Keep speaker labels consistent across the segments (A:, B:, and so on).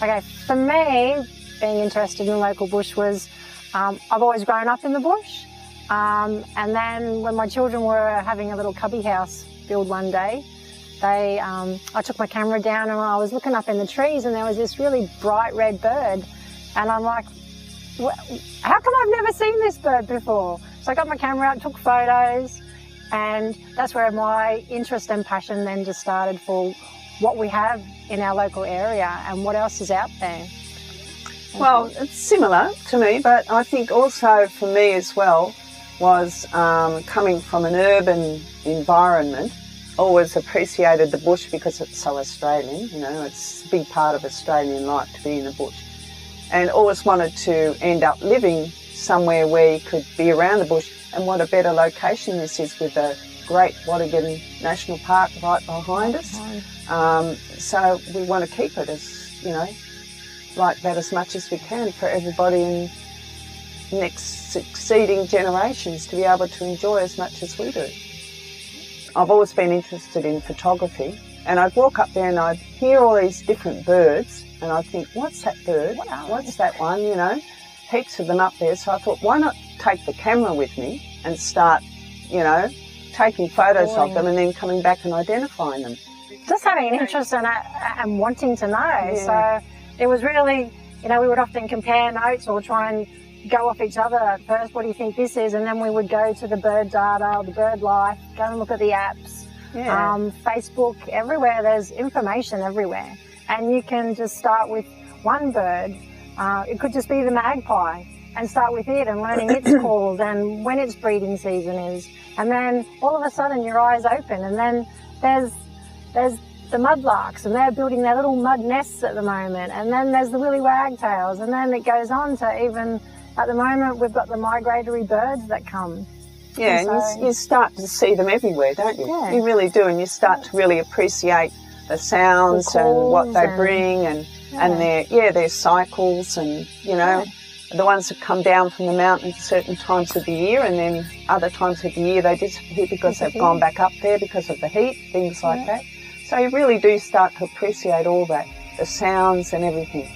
A: Okay, for me, being interested in the local bush was, I've always grown up in the bush. And then when my children were having a little cubby house build one day, I took my camera down and I was looking up in the trees and there was this really bright red bird. And I'm like, how come I've never seen this bird before? So I got my camera out, took photos, and that's where my interest and passion then just started for what we have in our local area and what else is out there.
B: Well, it's similar to me, but I think also for me as well was coming from an urban environment, always appreciated the bush because it's so Australian, you know, it's a big part of Australian life to be in the bush, and always wanted to end up living somewhere where you could be around the bush, and what a better location this is with the great Waddigan National Park right behind us. So we want to keep it as, you know, like that as much as we can for everybody in next succeeding generations to be able to enjoy as much as we do. I've always been interested in photography, and I'd walk up there and I'd hear all these different birds and I'd think, what's that bird? What's that one? You know, heaps of them up there. So I thought, why not take the camera with me and start, you know, taking photos of them and then coming back and identifying them.
A: Just having an interest in it and wanting to know. Yeah. So it was really, you know, we would often compare notes or try and go off each other at first. What do you think this is? And then we would go to the bird data or the bird life, go and look at the apps. Yeah. Facebook, everywhere, there's information everywhere. And you can just start with one bird. It could just be the magpie, and start with it and learning its calls and when its breeding season is. And then all of a sudden your eyes open, and then there's the mudlarks, and they're building their little mud nests at the moment. And then there's the willy wagtails, and then it goes on to even, at the moment, we've got the migratory birds that come.
B: Yeah, and you start to see them everywhere, don't you? Yeah. You really do, and you start to really appreciate the sounds and what they bring and their cycles, and, you know, the ones that come down from the mountain at certain times of the year, and then other times of the year they disappear because they've gone back up there because of the heat, things like that. So you really do start to appreciate all that, the sounds and everything.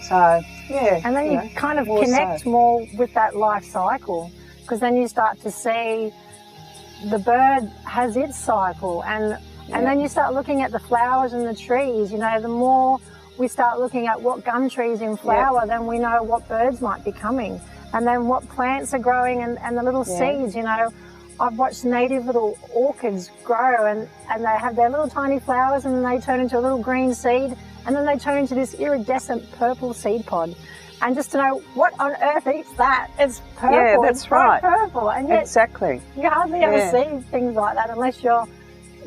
B: So, yeah.
A: And then you kind of connect more with that life cycle, because then you start to see the bird has its cycle, and then you start looking at the flowers and the trees. You know, the more we start looking at what gum trees in flower, then we know what birds might be coming, and then what plants are growing, and the little seeds, you know. I've watched native little orchids grow, and they have their little tiny flowers, and then they turn into a little green seed, and then they turn into this iridescent purple seed pod. And just to know what on earth eats that, it's purple.
B: Yeah, that's right.
A: Purple, and yet
B: exactly.
A: You hardly ever see things like that unless you're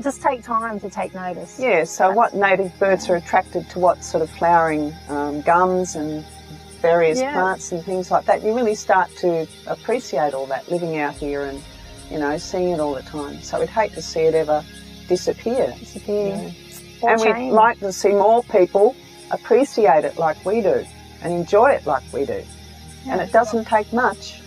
A: just take time to take notice.
B: Yeah. So what native birds are attracted to what sort of flowering gums and various plants and things like that. You really start to appreciate all that living out here and, you know, seeing it all the time. So we'd hate to see it ever disappear.
A: Yeah.
B: And we'd like to see more people appreciate it like we do and enjoy it like we do. Yeah. And it doesn't take much.